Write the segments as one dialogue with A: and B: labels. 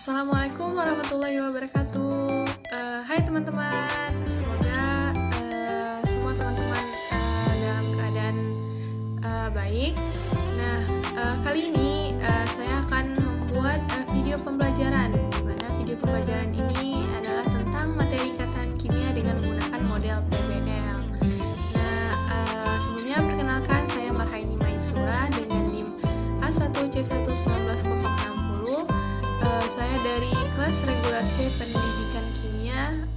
A: Assalamualaikum warahmatullahi wabarakatuh. Hai teman-teman, semoga semua teman-teman dalam keadaan baik. Nah, kali ini saya akan membuat video pembelajaran, di mana video pembelajaran ini adalah tentang materi kataan kimia dengan menggunakan model PBL. Nah, sebelumnya perkenalkan saya Marhaini Maisura dengan NIM A1C11960. Saya dari kelas regular C Pendidikan Kimia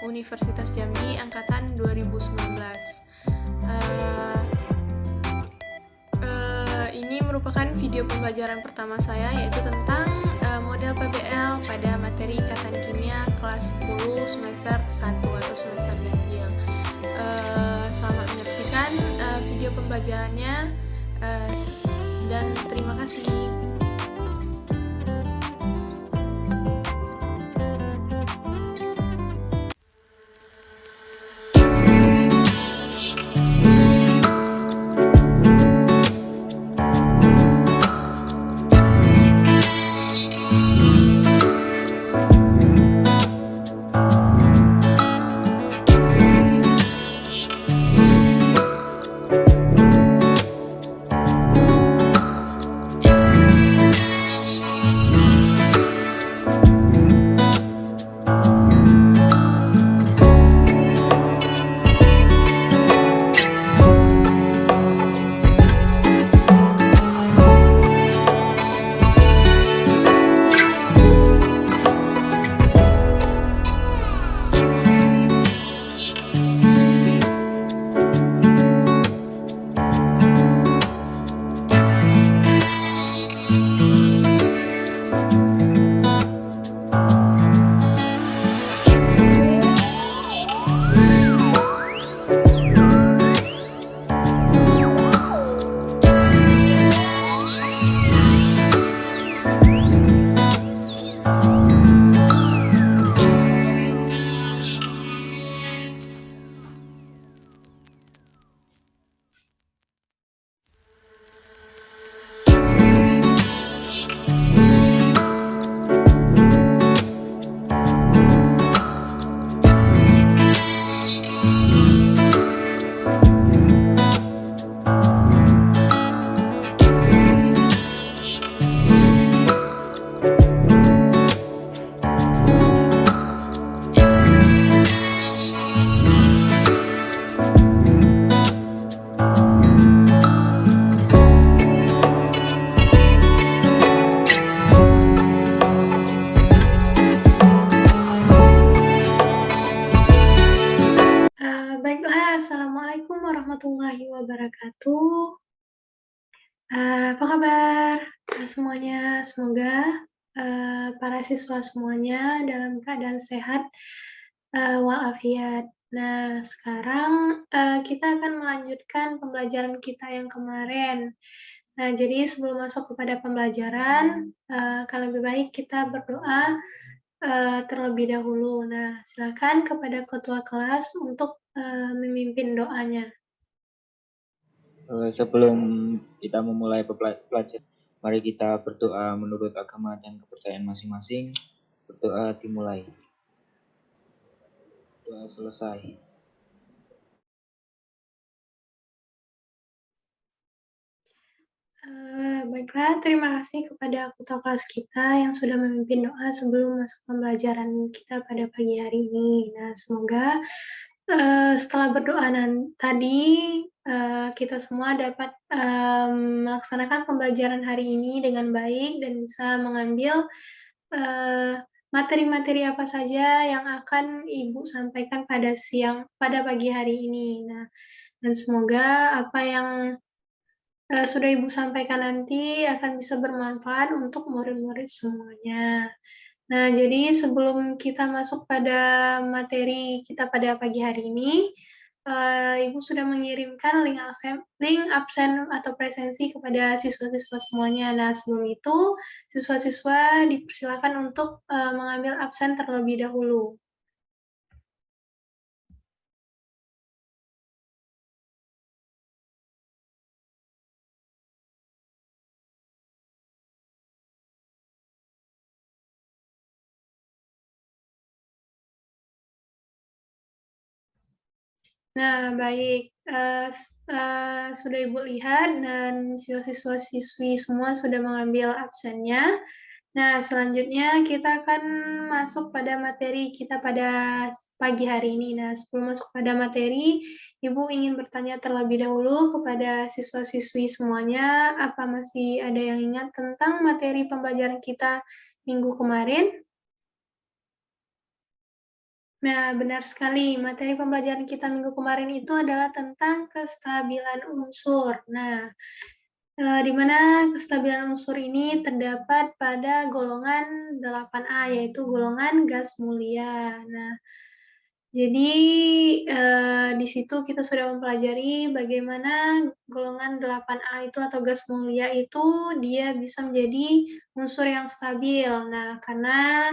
A: Universitas Jambi angkatan 2019. Ini merupakan video pembelajaran pertama saya, yaitu tentang model PBL pada materi kataan kimia kelas 10 semester 1 atau semester ganjil. Selamat menyaksikan video pembelajarannya dan terima kasih. Baiklah, Assalamualaikum warahmatullahi wabarakatuh. Apa kabar semuanya? Semoga para siswa semuanya dalam keadaan sehat walafiat. Nah, sekarang kita akan melanjutkan pembelajaran kita yang kemarin. Nah, jadi sebelum masuk kepada pembelajaran, akan lebih baik kita berdoa terlebih dahulu. Nah, silakan kepada ketua kelas untuk memimpin doanya.
B: Sebelum kita memulai pelajaran, mari kita berdoa menurut agama dan kepercayaan masing-masing. Berdoa dimulai. Doa selesai.
A: Baiklah, terima kasih kepada ketua kelas kita yang sudah memimpin doa sebelum masuk pembelajaran kita pada pagi hari ini. Nah, semoga setelah berdoa tadi kita semua dapat melaksanakan pembelajaran hari ini dengan baik dan bisa mengambil materi-materi apa saja yang akan Ibu sampaikan pada pagi hari ini. Nah, dan semoga apa yang sudah Ibu sampaikan nanti akan bisa bermanfaat untuk murid-murid semuanya. Nah, jadi sebelum kita masuk pada materi kita pada pagi hari ini, Ibu sudah mengirimkan link absen atau presensi kepada siswa-siswa semuanya. Nah, sebelum itu, siswa-siswa dipersilakan untuk mengambil absen terlebih dahulu. Nah, baik, sudah Ibu lihat dan siswa-siswi semua sudah mengambil absennya. Nah, selanjutnya kita akan masuk pada materi kita pada pagi hari ini. Nah, sebelum masuk pada materi, Ibu ingin bertanya terlebih dahulu kepada siswa-siswi semuanya, apa masih ada yang ingat tentang materi pembelajaran kita minggu kemarin? Nah, benar sekali. Materi pembelajaran kita minggu kemarin itu adalah tentang kestabilan unsur. Nah, di mana kestabilan unsur ini terdapat pada golongan 8A, yaitu golongan gas mulia. Nah, jadi di situ kita sudah mempelajari bagaimana golongan 8A itu atau gas mulia itu dia bisa menjadi unsur yang stabil. Nah, karena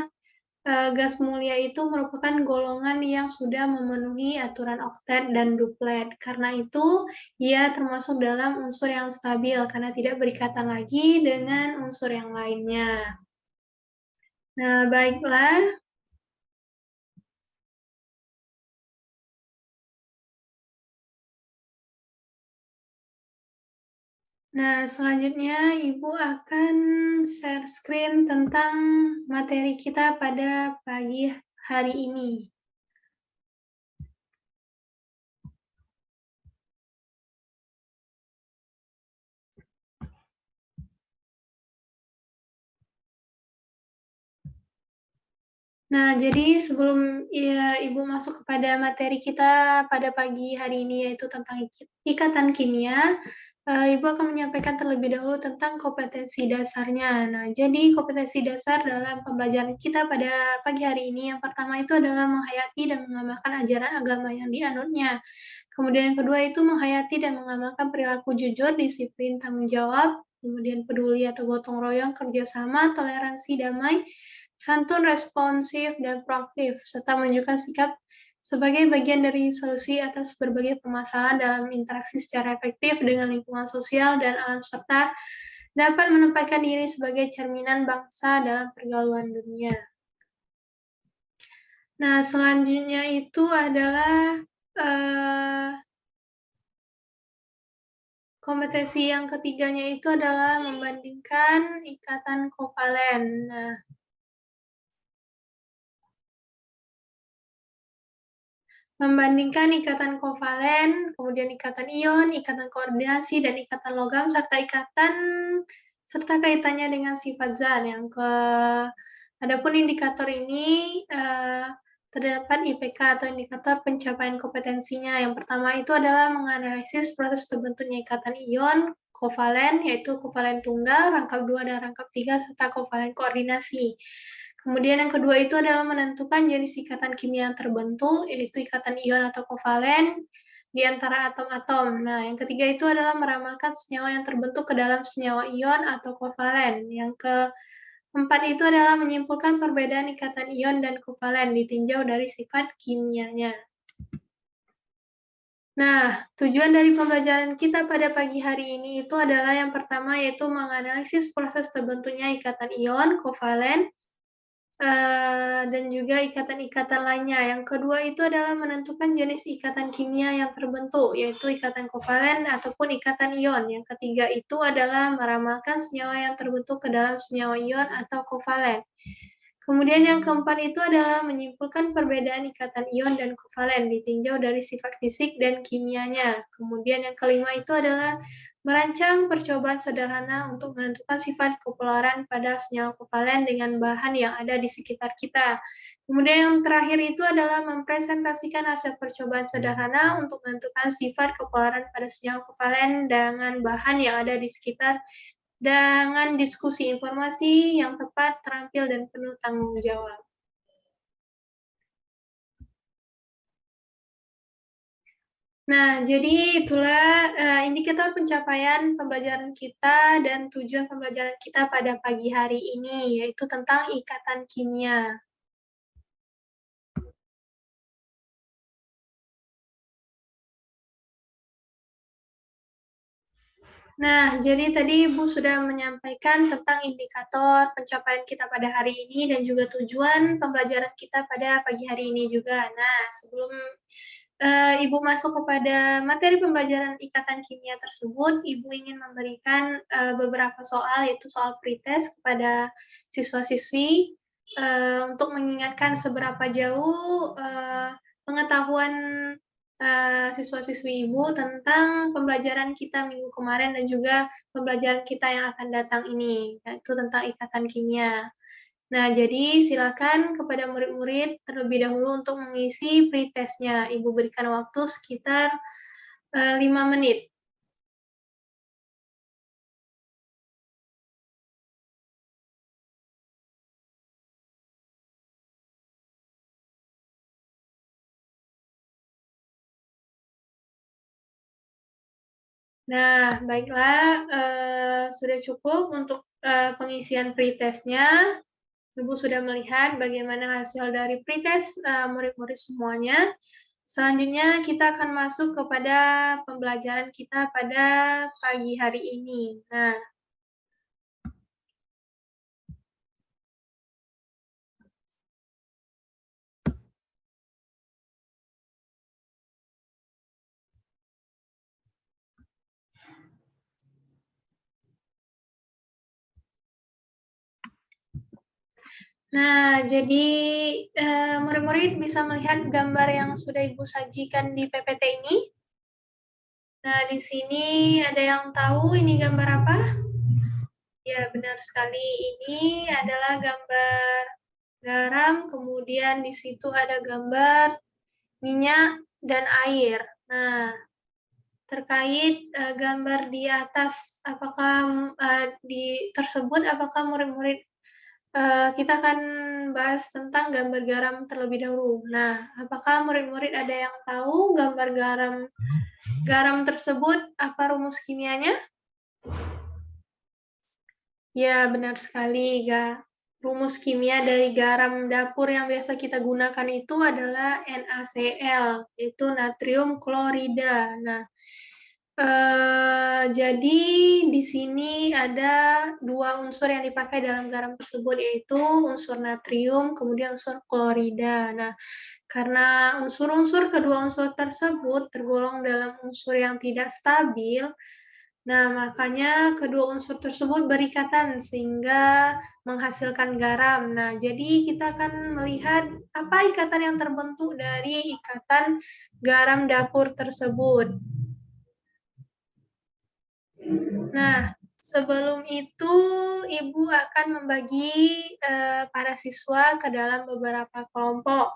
A: gas mulia itu merupakan golongan yang sudah memenuhi aturan oktet dan duplet. Karena itu, ia termasuk dalam unsur yang stabil karena tidak berikatan lagi dengan unsur yang lainnya. Nah, baiklah. Nah, selanjutnya Ibu akan share screen tentang materi kita pada pagi hari ini. Nah, jadi sebelum Ibu masuk kepada materi kita pada pagi hari ini, yaitu tentang ikatan kimia, Ibu akan menyampaikan terlebih dahulu tentang kompetensi dasarnya. Nah, jadi kompetensi dasar dalam pembelajaran kita pada pagi hari ini, yang pertama itu adalah menghayati dan mengamalkan ajaran agama yang dianutnya. Kemudian yang kedua itu menghayati dan mengamalkan perilaku jujur, disiplin, tanggung jawab, kemudian peduli atau gotong royong, kerjasama, toleransi, damai, santun, responsif, dan proaktif, serta menunjukkan sikap sebagai bagian dari solusi atas berbagai permasalahan dalam interaksi secara efektif dengan lingkungan sosial dan alam, serta dapat menempatkan diri sebagai cerminan bangsa dalam pergaulan dunia. Nah, selanjutnya itu adalah kompetensi yang ketiganya itu adalah membandingkan ikatan kovalen. Nah, membandingkan ikatan kovalen, kemudian ikatan ion, ikatan koordinasi, dan ikatan logam, serta kaitannya dengan sifat zat. Adapun indikator ini terdapat IPK atau indikator pencapaian kompetensinya. Yang pertama itu adalah menganalisis proses terbentuknya ikatan ion kovalen, yaitu kovalen tunggal, rangkap 2 dan rangkap 3, serta kovalen koordinasi. Kemudian yang kedua itu adalah menentukan jenis ikatan kimia yang terbentuk, yaitu ikatan ion atau kovalen di antara atom-atom. Nah, yang ketiga itu adalah meramalkan senyawa yang terbentuk ke dalam senyawa ion atau kovalen. Yang keempat itu adalah menyimpulkan perbedaan ikatan ion dan kovalen ditinjau dari sifat kimianya. Nah, tujuan dari pembelajaran kita pada pagi hari ini itu adalah yang pertama yaitu menganalisis proses terbentuknya ikatan ion, kovalen, dan juga ikatan-ikatan lainnya. Yang kedua itu adalah menentukan jenis ikatan kimia yang terbentuk, yaitu ikatan kovalen ataupun ikatan ion. Yang ketiga itu adalah meramalkan senyawa yang terbentuk ke dalam senyawa ion atau kovalen. Kemudian yang keempat itu adalah menyimpulkan perbedaan ikatan ion dan kovalen ditinjau dari sifat fisik dan kimianya. Kemudian yang kelima itu adalah merancang percobaan sederhana untuk menentukan sifat kepolaran pada senyawa kovalen dengan bahan yang ada di sekitar kita. Kemudian yang terakhir itu adalah mempresentasikan hasil percobaan sederhana untuk menentukan sifat kepolaran pada senyawa kovalen dengan bahan yang ada di sekitar dengan diskusi informasi yang tepat, terampil, dan penuh tanggung jawab. Nah, jadi itulah indikator pencapaian pembelajaran kita dan tujuan pembelajaran kita pada pagi hari ini, yaitu tentang ikatan kimia. Nah, jadi tadi Ibu sudah menyampaikan tentang indikator pencapaian kita pada hari ini dan juga tujuan pembelajaran kita pada pagi hari ini juga. Nah, sebelum Ibu masuk kepada materi pembelajaran ikatan kimia tersebut, Ibu ingin memberikan beberapa soal, yaitu soal pretest kepada siswa-siswi untuk mengingatkan seberapa jauh pengetahuan siswa-siswi Ibu tentang pembelajaran kita minggu kemarin dan juga pembelajaran kita yang akan datang ini, yaitu tentang ikatan kimia. Nah, jadi silakan kepada murid-murid terlebih dahulu untuk mengisi pretest-nya. Ibu berikan waktu sekitar 5 menit. Nah, baiklah, sudah cukup untuk pengisian pretest-nya. Ibu sudah melihat bagaimana hasil dari pretest murid-murid semuanya. Selanjutnya kita akan masuk kepada pembelajaran kita pada pagi hari ini. Nah, jadi murid-murid bisa melihat gambar yang sudah Ibu sajikan di PPT ini. Nah, di sini ada yang tahu ini gambar apa? Ya, benar sekali. Ini adalah gambar garam, kemudian di situ ada gambar minyak dan air. Nah, terkait gambar di atas, apakah tersebut, apakah murid-murid kita akan bahas tentang gambar garam terlebih dahulu. Nah, apakah murid-murid ada yang tahu gambar garam tersebut apa rumus kimianya? Ya, benar sekali, rumus kimia dari garam dapur yang biasa kita gunakan itu adalah NaCl, yaitu natrium klorida. Nah, jadi di sini ada 2 unsur yang dipakai dalam garam tersebut, yaitu unsur natrium, kemudian unsur klorida. Nah, karena unsur-unsur kedua unsur tersebut tergolong dalam unsur yang tidak stabil, nah makanya kedua unsur tersebut berikatan sehingga menghasilkan garam. Nah, jadi kita akan melihat apa ikatan yang terbentuk dari ikatan garam dapur tersebut. Nah, sebelum itu Ibu akan membagi para siswa ke dalam beberapa kelompok.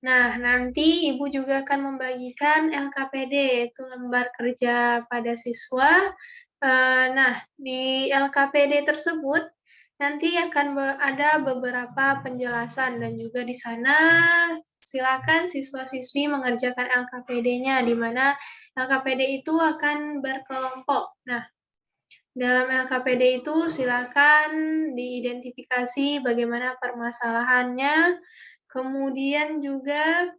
A: Nah, nanti Ibu juga akan membagikan LKPD, yaitu lembar kerja pada siswa. Nah, di LKPD tersebut nanti akan ada beberapa penjelasan dan juga di sana silakan siswa-siswi mengerjakan LKPD-nya, di mana LKPD itu akan berkelompok. Nah, dalam LKPD itu silakan diidentifikasi bagaimana permasalahannya, kemudian juga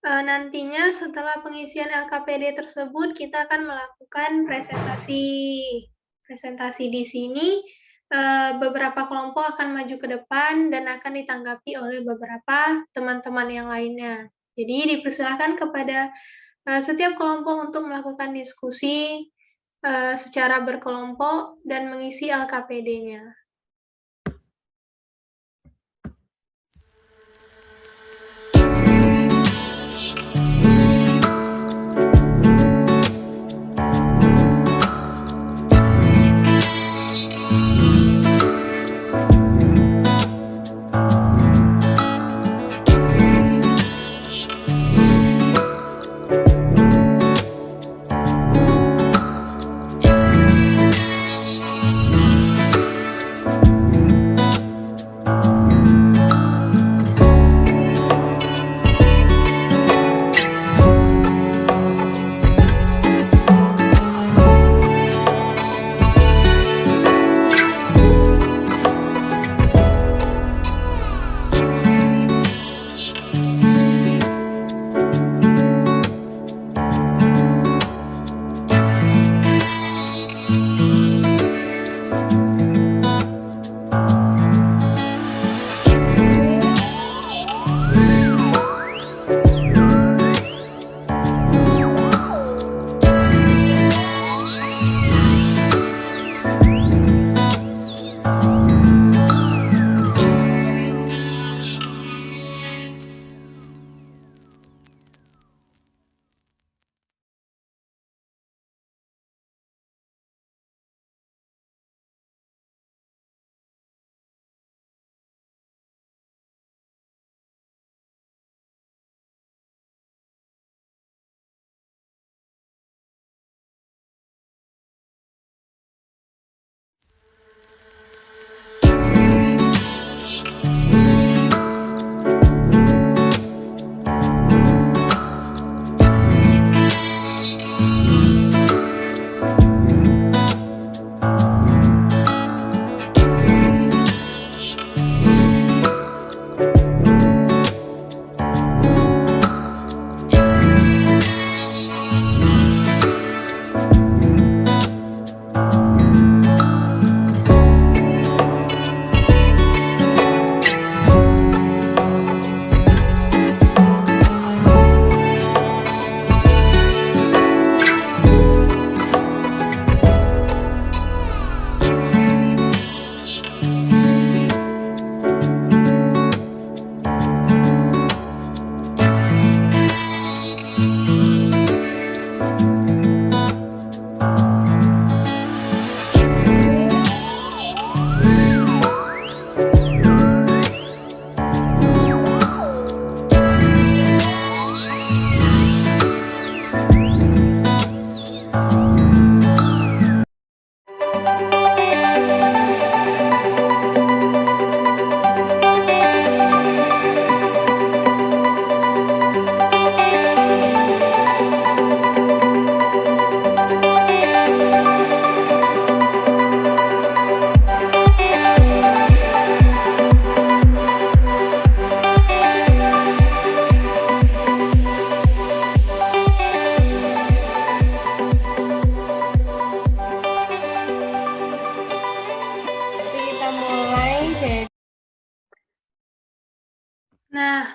A: nantinya setelah pengisian LKPD tersebut kita akan melakukan presentasi. Presentasi di sini beberapa kelompok akan maju ke depan dan akan ditanggapi oleh beberapa teman-teman yang lainnya. Jadi dipersilakan kepada setiap kelompok untuk melakukan diskusi secara berkelompok dan mengisi LKPD-nya.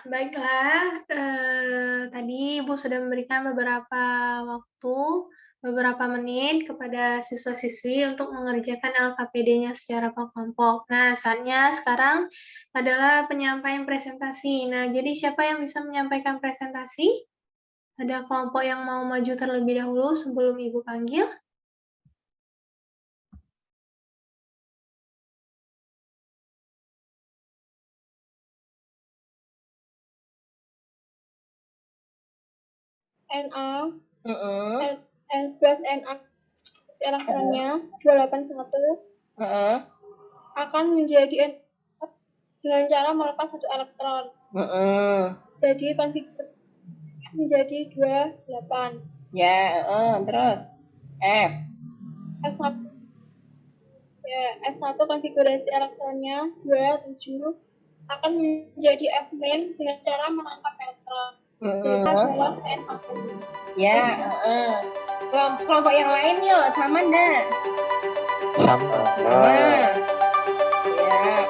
A: Baiklah, tadi Ibu sudah memberikan beberapa waktu, beberapa menit kepada siswa-siswi untuk mengerjakan LKPD-nya secara kelompok. Nah, saatnya sekarang adalah penyampaian presentasi. Nah, jadi siapa yang bisa menyampaikan presentasi? Ada kelompok yang mau maju terlebih dahulu sebelum Ibu panggil?
C: NA, N11 NA elektronnya 281 akan menjadi N dengan cara melepas satu elektron. Jadi konfigurasi menjadi 28.
D: Ya, terus F.
C: F1 ya, F1 konfigurasi elektronnya 27 akan menjadi F-min dengan cara menangkap elektron. Jadi adalah NA.
D: Ya, kelompok yang lain yuk, sama enggak?
B: Sama.
D: Ya.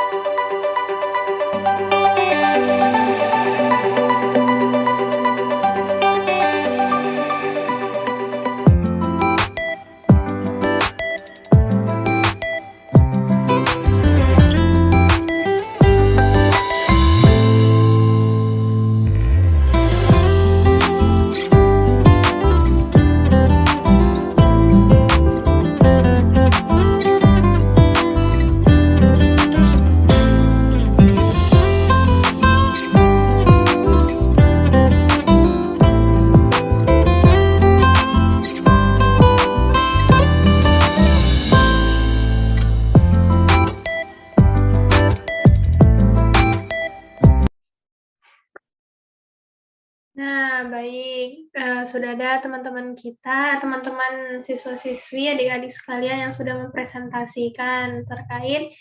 A: Nah, baik. Sudah ada teman-teman kita, teman-teman siswa-siswi, adik-adik sekalian yang sudah mempresentasikan terkait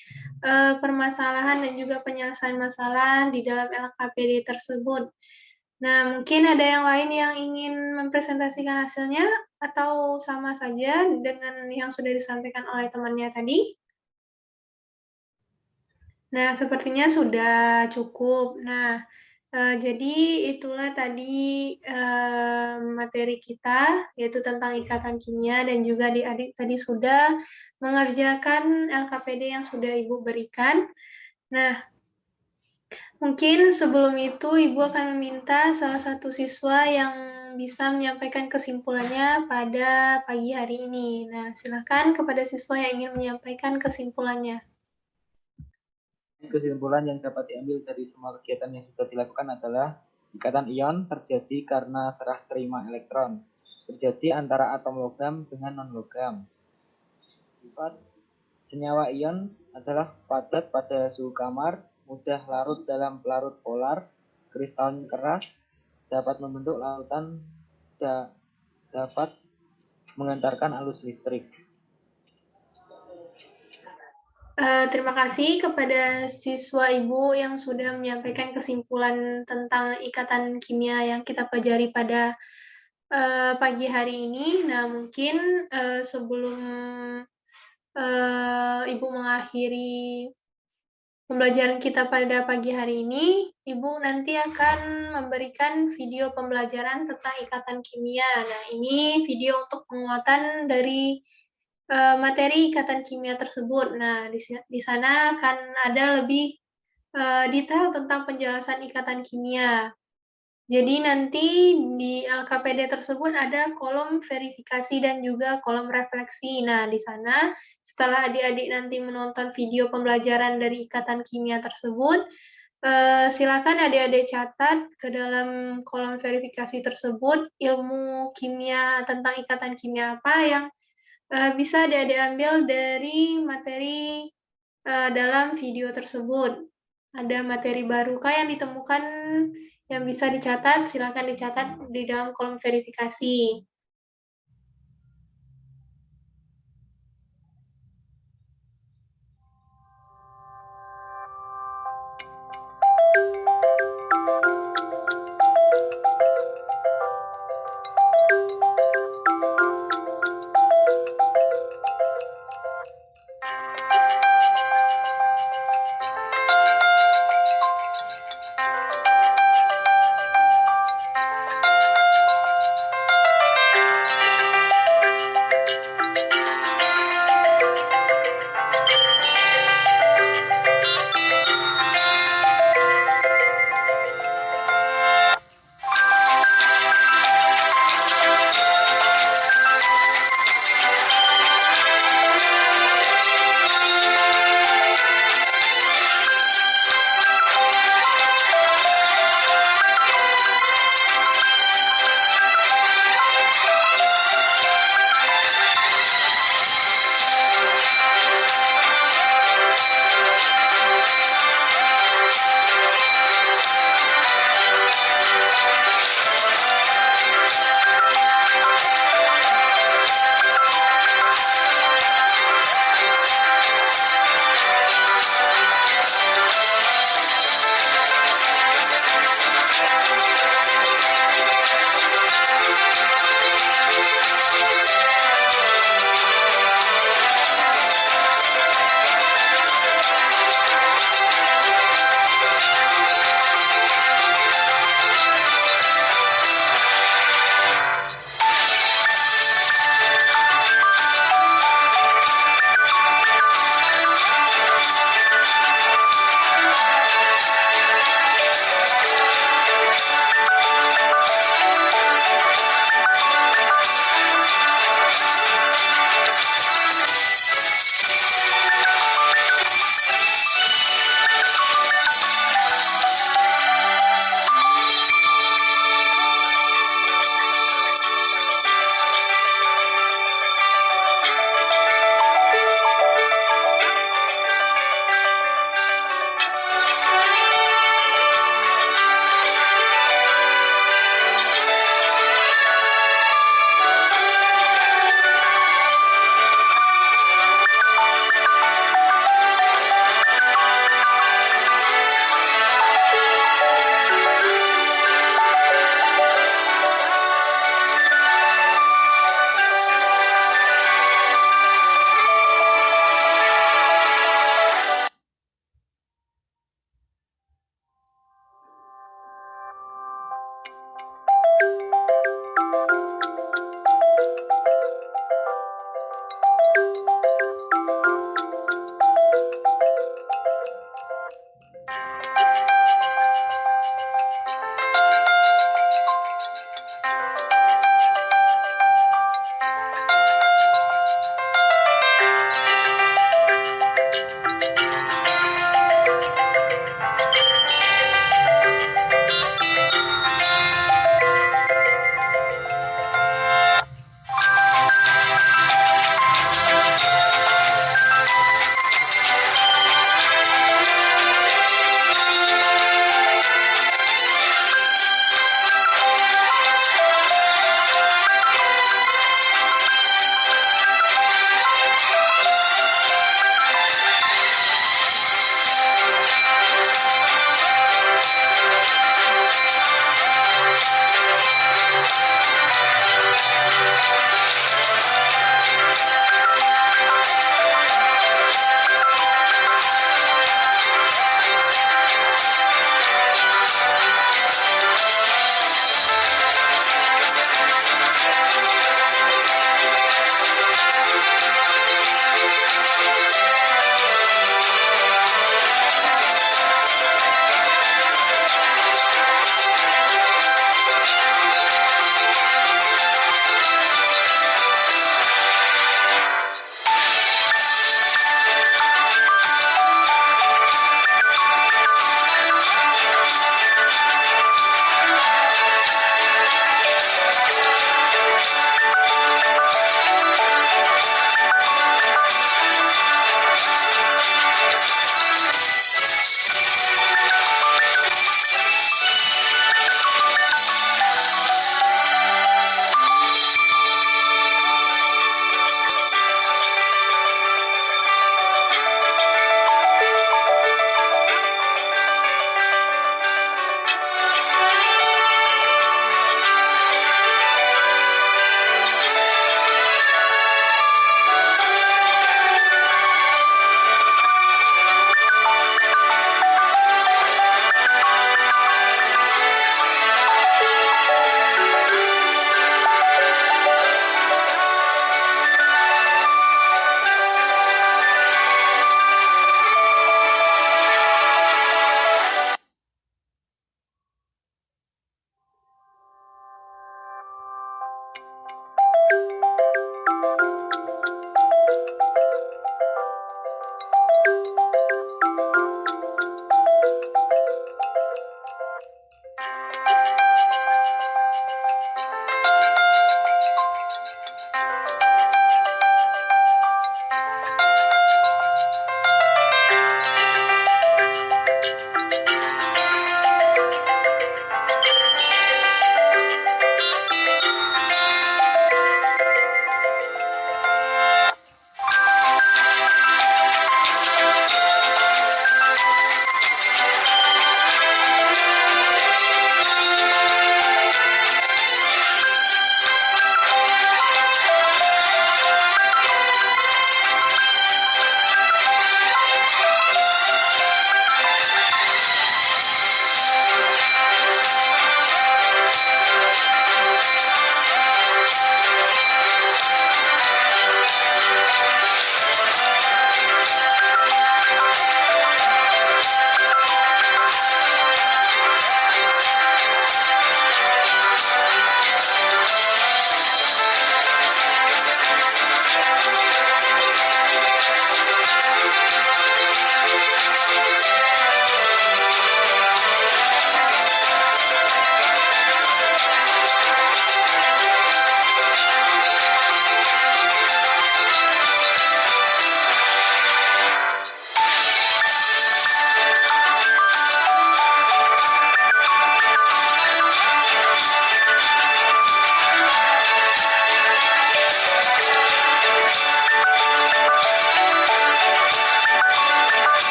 A: permasalahan dan juga penyelesaian masalah di dalam LKPD tersebut. Nah, mungkin ada yang lain yang ingin mempresentasikan hasilnya atau sama saja dengan yang sudah disampaikan oleh temannya tadi? Nah, sepertinya sudah cukup. Nah, jadi itulah tadi materi kita, yaitu tentang ikatan kimia, dan juga adik-adik tadi sudah mengerjakan LKPD yang sudah Ibu berikan. Nah, mungkin sebelum itu Ibu akan meminta salah satu siswa yang bisa menyampaikan kesimpulannya pada pagi hari ini. Nah, silakan kepada siswa yang ingin menyampaikan kesimpulannya.
B: Kesimpulan yang dapat diambil dari semua kegiatan yang sudah dilakukan adalah ikatan ion terjadi karena serah terima elektron terjadi antara atom logam dengan non-logam. Sifat senyawa ion adalah padat pada suhu kamar, mudah larut dalam pelarut polar, kristalnya keras, dapat membentuk lautan, dapat mengantarkan arus listrik.
A: Terima kasih kepada siswa Ibu yang sudah menyampaikan kesimpulan tentang ikatan kimia yang kita pelajari pada pagi hari ini. Nah, mungkin sebelum Ibu mengakhiri pembelajaran kita pada pagi hari ini, Ibu nanti akan memberikan video pembelajaran tentang ikatan kimia. Nah, ini video untuk penguatan dari materi ikatan kimia tersebut. Nah, di sana akan ada lebih detail tentang penjelasan ikatan kimia. Jadi nanti di LKPD tersebut ada kolom verifikasi dan juga kolom refleksi. Nah, di sana setelah adik-adik nanti menonton video pembelajaran dari ikatan kimia tersebut, silakan adik-adik catat ke dalam kolom verifikasi tersebut ilmu kimia tentang ikatan kimia apa yang bisa adik-adik ambil dari materi dalam video tersebut. Ada materi barukah yang ditemukan yang bisa dicatat? Silakan dicatat di dalam kolom verifikasi.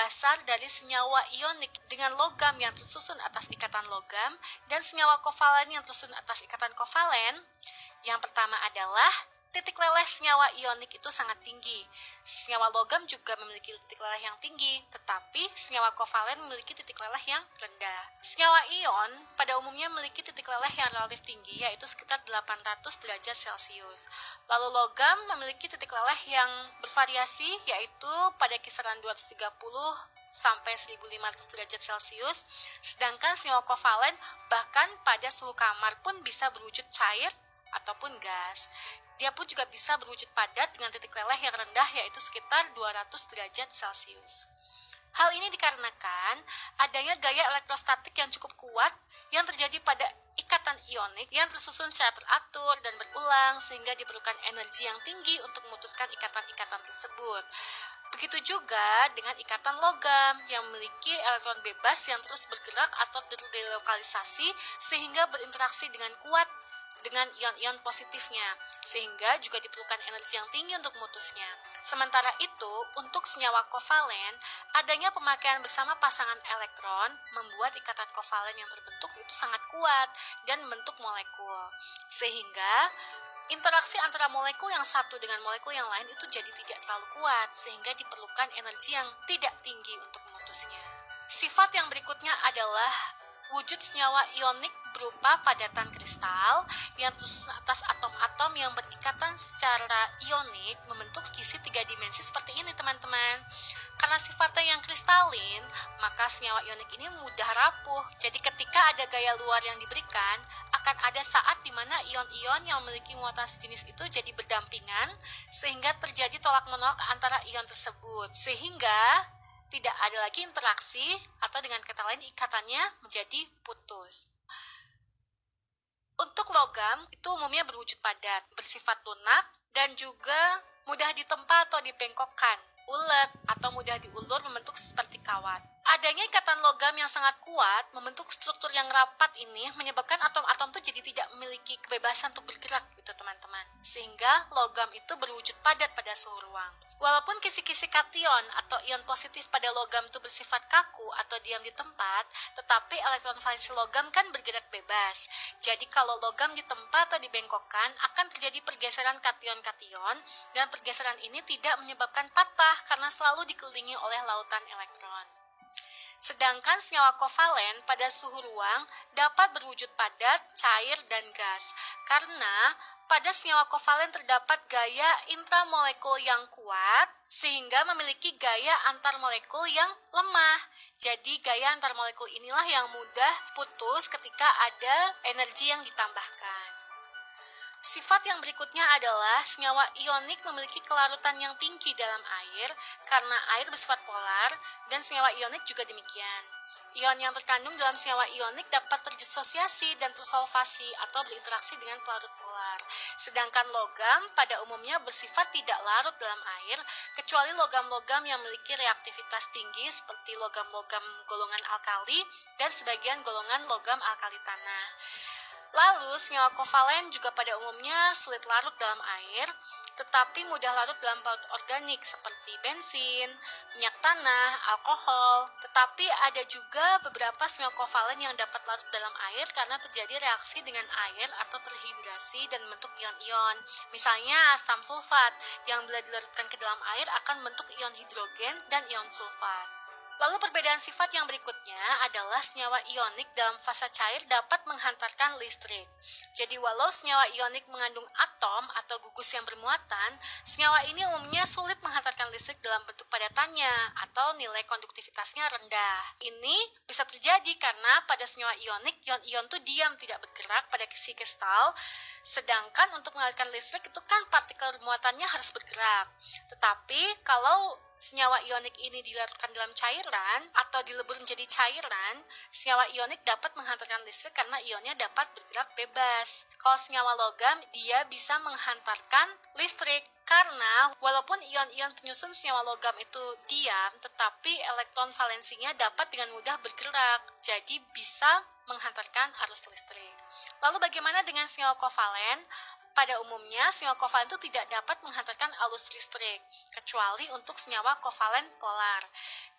E: dasar dari senyawa ionik dengan logam yang tersusun atas ikatan logam dan senyawa kovalen yang tersusun atas ikatan kovalen. Yang pertama adalah titik leleh senyawa ionik itu sangat tinggi. Senyawa logam juga memiliki titik leleh yang tinggi, tetapi senyawa kovalen memiliki titik leleh yang rendah. Senyawa ion pada umumnya memiliki titik leleh yang relatif tinggi, yaitu sekitar 800 derajat Celcius. Lalu logam memiliki titik leleh yang bervariasi, yaitu pada kisaran 230 sampai 1500 derajat Celcius, sedangkan senyawa kovalen bahkan pada suhu kamar pun bisa berwujud cair ataupun gas. Dia pun juga bisa berwujud padat dengan titik leleh yang rendah, yaitu sekitar 200 derajat Celcius. Hal ini dikarenakan adanya gaya elektrostatik yang cukup kuat yang terjadi pada ikatan ionik yang tersusun secara teratur dan berulang, sehingga diperlukan energi yang tinggi untuk memutuskan ikatan-ikatan tersebut. Begitu juga dengan ikatan logam yang memiliki elektron bebas yang terus bergerak atau delokalisasi, sehingga berinteraksi dengan kuat dengan ion-ion positifnya, sehingga juga diperlukan energi yang tinggi untuk memutusnya. Sementara itu, untuk senyawa kovalen, adanya pemakaian bersama pasangan elektron membuat ikatan kovalen yang terbentuk itu sangat kuat dan membentuk molekul, sehingga interaksi antara molekul yang satu dengan molekul yang lain itu jadi tidak terlalu kuat, sehingga diperlukan energi yang tidak tinggi untuk memutusnya. Sifat yang berikutnya adalah wujud senyawa ionik berupa padatan kristal yang tersusun atas atom-atom yang berikatan secara ionik membentuk sisi 3 dimensi seperti ini, teman-teman. Karena sifatnya yang kristalin, maka senyawa ionik ini mudah rapuh. Jadi ketika ada gaya luar yang diberikan, akan ada saat di mana ion-ion yang memiliki muatan sejenis itu jadi berdampingan, sehingga terjadi tolak-menolak antara ion tersebut, sehingga tidak ada lagi interaksi, atau dengan kata lain ikatannya menjadi putus. Untuk logam itu umumnya berwujud padat, bersifat lunak, dan juga mudah ditempa atau dibengkokkan, ulet, atau mudah diulur membentuk seperti kawat. Adanya ikatan logam yang sangat kuat membentuk struktur yang rapat ini menyebabkan atom-atom itu jadi tidak memiliki kebebasan untuk bergerak gitu, teman-teman. Sehingga logam itu berwujud padat pada suhu ruang. Walaupun kisi-kisi kation atau ion positif pada logam itu bersifat kaku atau diam di tempat, tetapi elektron valensi logam kan bergerak bebas. Jadi kalau logam ditempa atau dibengkokkan, akan terjadi pergeseran kation-kation, dan pergeseran ini tidak menyebabkan patah karena selalu dikelilingi oleh lautan elektron. Sedangkan senyawa kovalen pada suhu ruang dapat berwujud padat, cair, dan gas. Karena pada senyawa kovalen terdapat gaya intramolekul yang kuat, sehingga memiliki gaya antar molekul yang lemah. Jadi gaya antar molekul inilah yang mudah putus ketika ada energi yang ditambahkan. Sifat yang berikutnya adalah senyawa ionik memiliki kelarutan yang tinggi dalam air karena air bersifat polar, dan senyawa ionik juga demikian. Ion yang terkandung dalam senyawa ionik dapat terdisosiasi dan tersolvasi atau berinteraksi dengan pelarut polar. Sedangkan logam pada umumnya bersifat tidak larut dalam air, kecuali logam-logam yang memiliki reaktivitas tinggi seperti logam-logam golongan alkali dan sebagian golongan logam alkali tanah. Lalu, senyawa kovalen juga pada umumnya sulit larut dalam air, tetapi mudah larut dalam baut organik seperti bensin, minyak tanah, alkohol. Tetapi ada juga beberapa senyawa kovalen yang dapat larut dalam air karena terjadi reaksi dengan air atau terhidrasi dan membentuk ion-ion. Misalnya asam sulfat yang bila dilarutkan ke dalam air akan membentuk ion hidrogen dan ion sulfat. Lalu perbedaan sifat yang berikutnya adalah senyawa ionik dalam fase cair dapat menghantarkan listrik. Jadi walau senyawa ionik mengandung atom atau gugus yang bermuatan, senyawa ini umumnya sulit menghantarkan listrik dalam bentuk padatannya atau nilai konduktivitasnya rendah. Ini bisa terjadi karena pada senyawa ionik, ion-ion itu diam tidak bergerak pada si kristal, sedangkan untuk mengalirkan listrik itu kan partikel bermuatannya harus bergerak. Tetapi kalau senyawa ionik ini dilarutkan dalam cairan atau dilebur menjadi cairan, senyawa ionik dapat menghantarkan listrik karena ionnya dapat bergerak bebas. Kalau senyawa logam, dia bisa menghantarkan listrik karena walaupun ion-ion penyusun senyawa logam itu diam, tetapi elektron valensinya dapat dengan mudah bergerak, jadi bisa menghantarkan arus listrik. Lalu bagaimana dengan senyawa kovalen? Pada umumnya, senyawa kovalen itu tidak dapat menghantarkan arus listrik, kecuali untuk senyawa kovalen polar.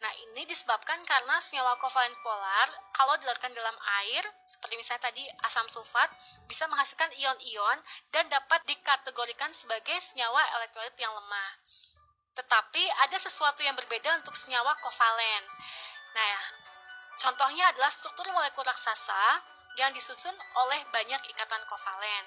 E: Nah, ini disebabkan karena senyawa kovalen polar, kalau dilarutkan dalam air, seperti misalnya tadi asam sulfat, bisa menghasilkan ion-ion dan dapat dikategorikan sebagai senyawa elektrolit yang lemah. Tetapi ada sesuatu yang berbeda untuk senyawa kovalen. Nah, contohnya adalah struktur molekul raksasa yang disusun oleh banyak ikatan kovalen.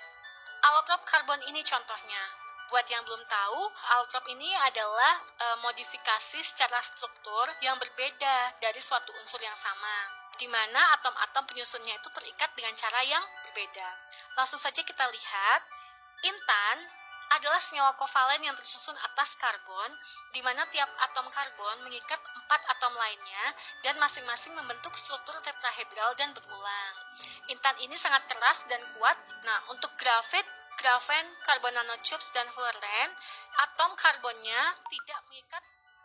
E: Allotrop karbon ini contohnya. Buat yang belum tahu, allotrop ini adalah modifikasi secara struktur yang berbeda dari suatu unsur yang sama, di mana atom-atom penyusunnya itu terikat dengan cara yang berbeda. Langsung saja kita lihat, intan adalah senyawa kovalen yang tersusun atas karbon, di mana tiap atom karbon mengikat 4 atom lainnya dan masing-masing membentuk struktur tetrahedral dan berulang. Intan ini sangat keras dan kuat. Nah, untuk grafit, grafen, karbon nanotubes, dan fullerene, atom karbonnya tidak mengikat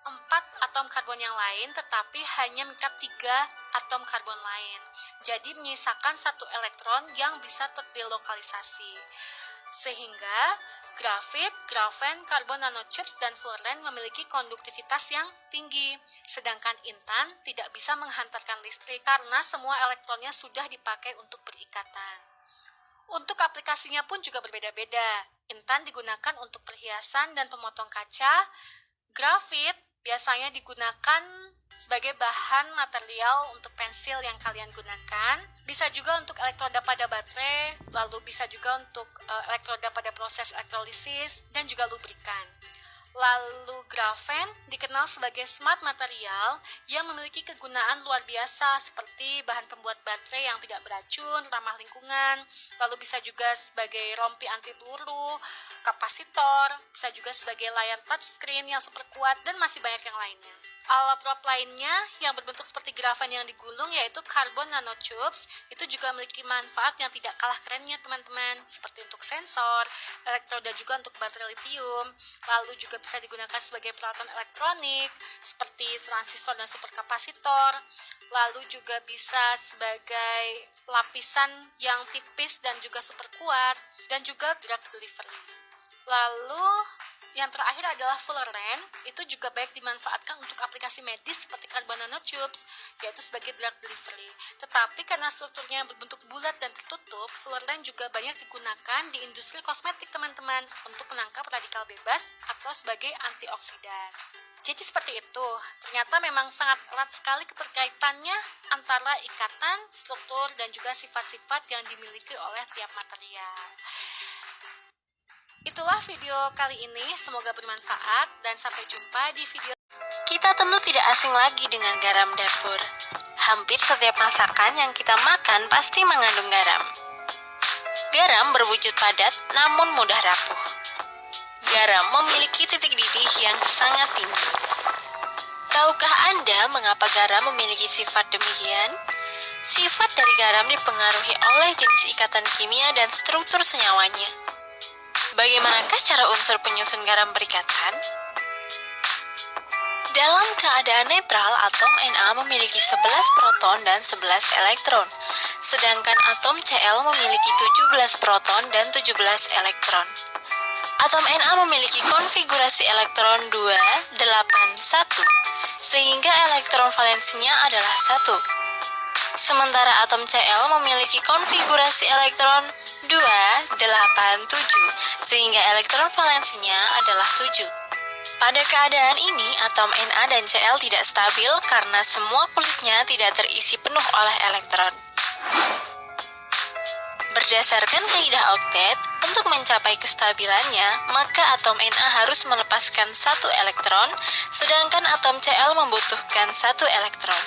E: 4 atom karbon yang lain, tetapi hanya mengikat 3 atom karbon lain. Jadi menyisakan 1 elektron yang bisa terdelokalisasi. Sehingga grafit, grafen, karbon nanotubes, dan fullerene memiliki konduktivitas yang tinggi, sedangkan intan tidak bisa menghantarkan listrik karena semua elektronnya sudah dipakai untuk berikatan. Untuk aplikasinya pun juga berbeda-beda. Intan digunakan untuk perhiasan dan pemotong kaca. Grafit biasanya digunakan sebagai bahan material untuk pensil yang kalian gunakan. Bisa juga untuk elektroda pada baterai, lalu bisa juga untuk elektroda pada proses elektrolisis, dan juga lubrikan. Lalu grafen dikenal sebagai smart material yang memiliki kegunaan luar biasa seperti bahan pembuat baterai yang tidak beracun, ramah lingkungan, lalu bisa juga sebagai rompi anti peluru, kapasitor, bisa juga sebagai layar touchscreen yang super kuat, dan masih banyak yang lainnya. Allotrop lainnya yang berbentuk seperti grafen yang digulung yaitu karbon nanotubes, itu juga memiliki manfaat yang tidak kalah kerennya teman-teman, seperti untuk sensor, elektroda juga untuk baterai lithium, lalu juga bisa digunakan sebagai peralatan elektronik seperti transistor dan superkapasitor, lalu juga bisa sebagai lapisan yang tipis dan juga super kuat, dan juga drug delivery. Lalu yang terakhir adalah fullerene, itu juga baik dimanfaatkan untuk aplikasi medis seperti karbon nanotubes, yaitu sebagai drug delivery. Tetapi karena strukturnya berbentuk bulat dan tertutup, fullerene juga banyak digunakan di industri kosmetik teman-teman untuk menangkap radikal bebas atau sebagai antioksidan. Jadi seperti itu, ternyata memang sangat erat sekali keterkaitannya antara ikatan, struktur, dan juga sifat-sifat yang dimiliki oleh tiap material. Itulah video kali ini, semoga bermanfaat dan sampai jumpa di video.
F: Kita tentu tidak asing lagi dengan garam dapur. Hampir setiap masakan yang kita makan pasti mengandung garam. Garam berwujud padat namun mudah rapuh. Garam memiliki titik didih yang sangat tinggi. Tahukah Anda mengapa garam memiliki sifat demikian? Sifat dari garam dipengaruhi oleh jenis ikatan kimia dan struktur senyawanya. Bagaimanakah cara unsur penyusun garam berikatan? Dalam keadaan netral, atom Na memiliki 11 proton dan 11 elektron, sedangkan atom Cl memiliki 17 proton dan 17 elektron. Atom Na memiliki konfigurasi elektron 2, 8, 1, sehingga elektron valensinya adalah 1. Sementara atom Cl memiliki konfigurasi elektron 2, 8, 7, sehingga elektron valensinya adalah 7. Pada keadaan ini, atom Na dan Cl tidak stabil karena semua kulitnya tidak terisi penuh oleh elektron. Berdasarkan kaidah oktet, untuk mencapai kestabilannya, maka atom Na harus melepaskan 1 elektron, sedangkan atom Cl membutuhkan 1 elektron.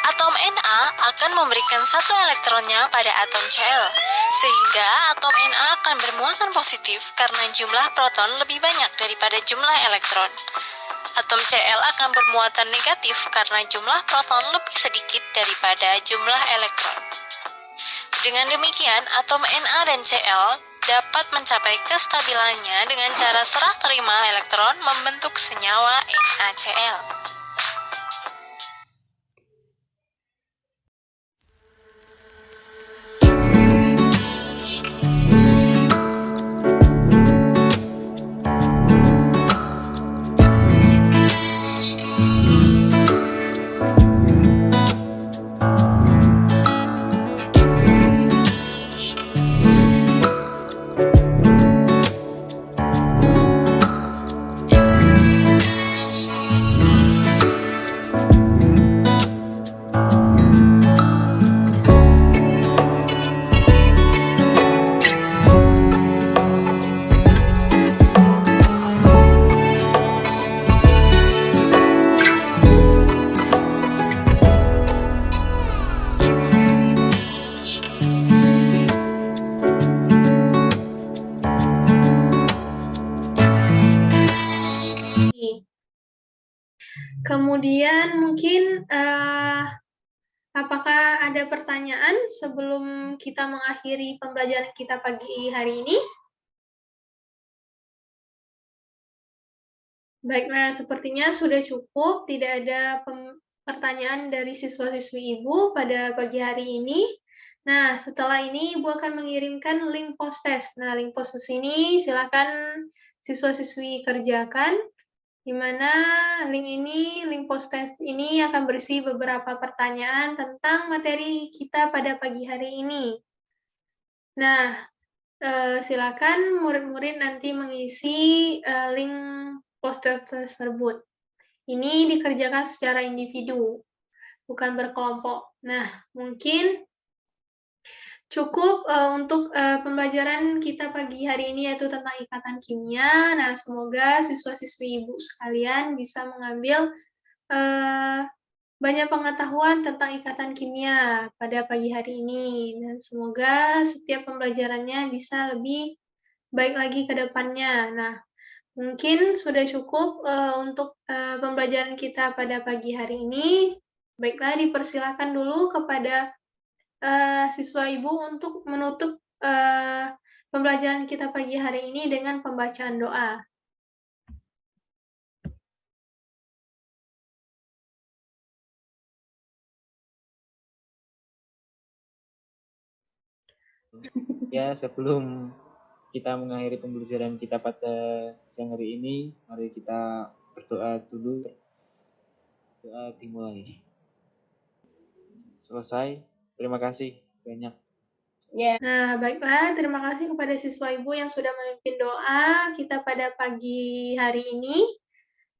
F: Atom Na akan memberikan 1 elektronnya pada atom Cl, sehingga atom Na akan bermuatan positif karena jumlah proton lebih banyak daripada jumlah elektron. Atom Cl akan bermuatan negatif karena jumlah proton lebih sedikit daripada jumlah elektron. Dengan demikian, atom Na dan Cl dapat mencapai kestabilannya dengan cara serah terima elektron membentuk senyawa NaCl.
A: Kemudian mungkin apakah ada pertanyaan sebelum kita mengakhiri pembelajaran kita pagi hari ini? Baiklah, sepertinya sudah cukup, tidak ada pertanyaan dari siswa-siswi Ibu pada pagi hari ini. Nah, setelah ini Ibu akan mengirimkan link post-test. Nah, link post-test ini silakan siswa-siswi kerjakan, di mana link post-test ini akan berisi beberapa pertanyaan tentang materi kita pada pagi hari ini. Nah, silakan murid-murid nanti mengisi link poster tersebut. Ini dikerjakan secara individu, bukan berkelompok. Nah, mungkin cukup untuk pembelajaran kita pagi hari ini, yaitu tentang ikatan kimia. Nah, semoga siswa-siswi Ibu sekalian bisa mengambil banyak pengetahuan tentang ikatan kimia pada pagi hari ini. Dan semoga setiap pembelajarannya bisa lebih baik lagi ke depannya. Nah, mungkin sudah cukup untuk pembelajaran kita pada pagi hari ini. Baiklah, dipersilakan dulu kepada siswa Ibu untuk menutup pembelajaran kita pagi hari ini dengan pembacaan doa.
B: Ya, sebelum kita mengakhiri pembelajaran kita pada siang hari ini, mari kita berdoa dulu. Doa dimulai. Selesai. Terima kasih banyak.
A: Nah, baiklah, terima kasih kepada siswa Ibu yang sudah memimpin doa kita pada pagi hari ini.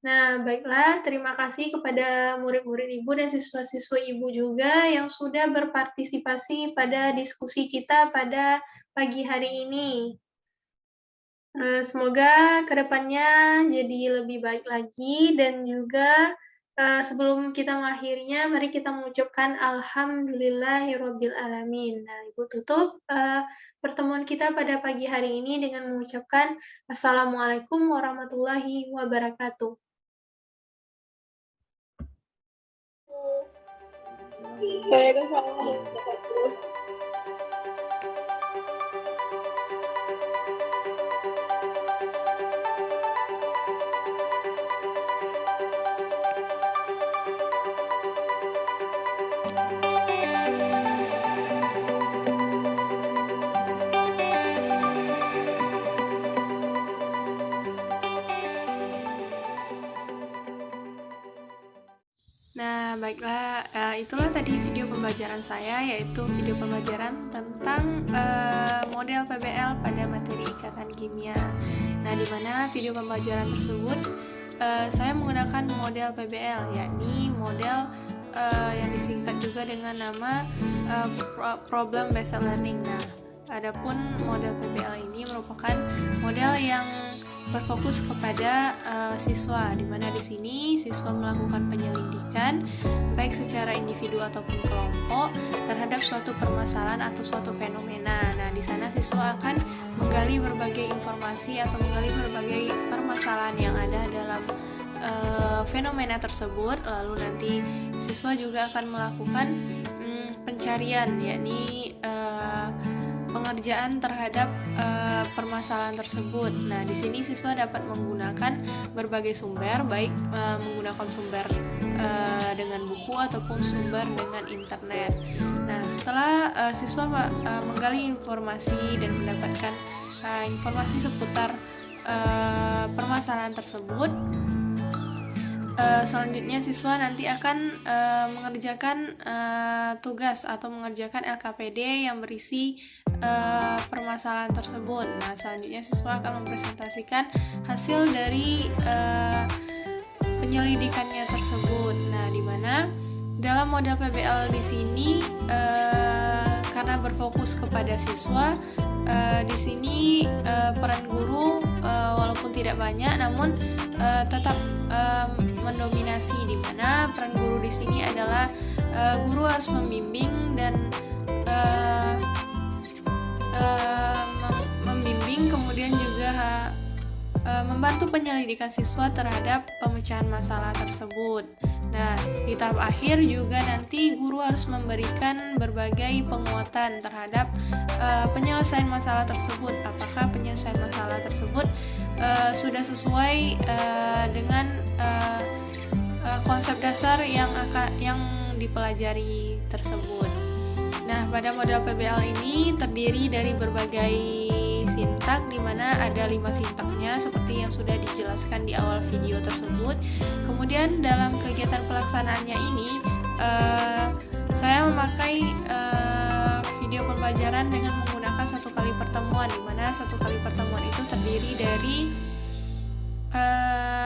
A: Nah, baiklah, terima kasih kepada murid-murid Ibu dan siswa-siswa Ibu juga yang sudah berpartisipasi pada diskusi kita pada pagi hari ini. Semoga kedepannya jadi lebih baik lagi, dan juga sebelum kita mengakhirinya, mari kita mengucapkan Alhamdulillahirabbil alamin. Nah, Ibu tutup pertemuan kita pada pagi hari ini dengan mengucapkan Assalamualaikum warahmatullahi wabarakatuh.
C: Waalaikumsalam warahmatullahi wabarakatuh.
A: Nah, baiklah, itulah tadi video pembelajaran saya, yaitu video pembelajaran tentang model PBL pada materi ikatan kimia. Nah, di mana video pembelajaran tersebut saya menggunakan model PBL, yakni model yang disingkat juga dengan nama Problem Based Learning. Nah, adapun model PBL ini merupakan model yang berfokus kepada siswa, di mana di sini siswa melakukan penyelidikan baik secara individu ataupun kelompok terhadap suatu permasalahan atau suatu fenomena. Nah, di sana siswa akan menggali berbagai informasi atau menggali berbagai permasalahan yang ada dalam fenomena tersebut. Lalu nanti siswa juga akan melakukan pencarian, yakni pengerjaan terhadap permasalahan tersebut. Nah, di sini siswa dapat menggunakan berbagai sumber, baik menggunakan sumber dengan buku ataupun sumber dengan internet. Nah, setelah siswa menggali informasi dan mendapatkan informasi seputar permasalahan tersebut, selanjutnya siswa nanti akan mengerjakan tugas atau mengerjakan LKPD yang berisi permasalahan tersebut. Nah, selanjutnya siswa akan mempresentasikan hasil dari penyelidikannya tersebut. Nah, di mana dalam model PBL di sini karena berfokus kepada siswa, di sini peran guru walaupun tidak banyak, namun tetap mendominasi, di mana peran guru di sini adalah guru harus membimbing dan membimbing, kemudian juga
G: membantu penyelidikan siswa terhadap pemecahan masalah tersebut. Nah, di tahap akhir juga nanti guru harus memberikan berbagai penguatan terhadap penyelesaian masalah tersebut. Apakah penyelesaian masalah tersebut sudah sesuai dengan konsep dasar yang dipelajari tersebut. Nah, pada model PBL ini terdiri dari berbagai sintak, di mana ada 5 sintaknya seperti yang sudah dijelaskan di awal video tersebut. Kemudian dalam kegiatan pelaksanaannya ini saya memakai video pembelajaran dengan menggunakan 1 kali pertemuan, di mana 1 kali pertemuan itu terdiri dari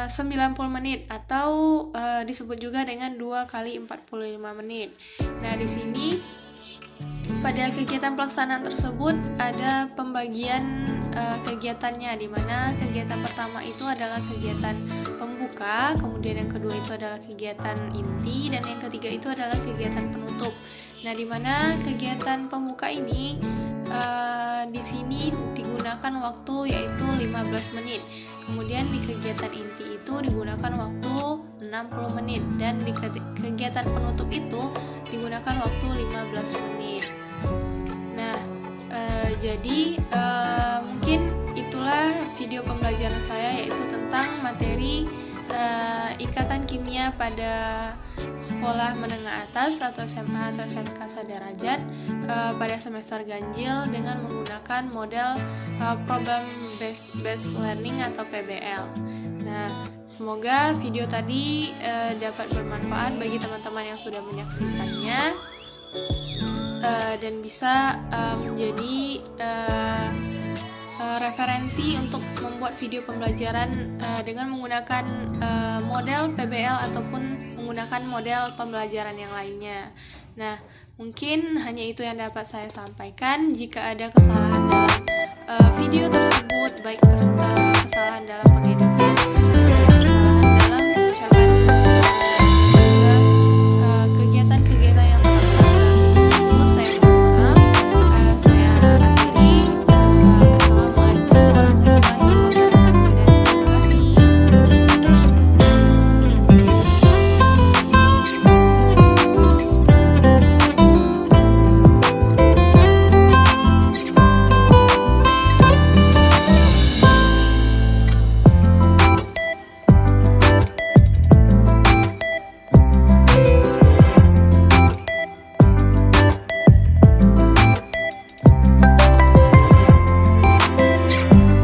G: 90 menit atau disebut juga dengan 2 kali 45 menit. Nah, di sini pada kegiatan pelaksanaan tersebut ada pembagian kegiatannya, di mana kegiatan pertama itu adalah kegiatan pembuka, kemudian yang kedua itu adalah kegiatan inti, dan yang ketiga itu adalah kegiatan penutup. Nah, di mana kegiatan pembuka ini di sini digunakan waktu yaitu 15 menit. Kemudian di kegiatan inti itu digunakan waktu 60 menit, dan di kegiatan penutup itu digunakan waktu 15 menit. Nah, jadi mungkin itulah video pembelajaran saya, yaitu tentang materi ikatan kimia pada sekolah menengah atas atau SMA atau SMK sederajat pada semester ganjil dengan menggunakan model problem based learning atau PBL. Nah, semoga video tadi dapat bermanfaat bagi teman-teman yang sudah menyaksikannya dan bisa menjadi referensi untuk membuat video pembelajaran dengan menggunakan model PBL ataupun menggunakan model pembelajaran yang lainnya. Nah, mungkin hanya itu yang dapat saya sampaikan. Jika ada kesalahan dalam video tersebut, baik kesalahan dalam pengeditan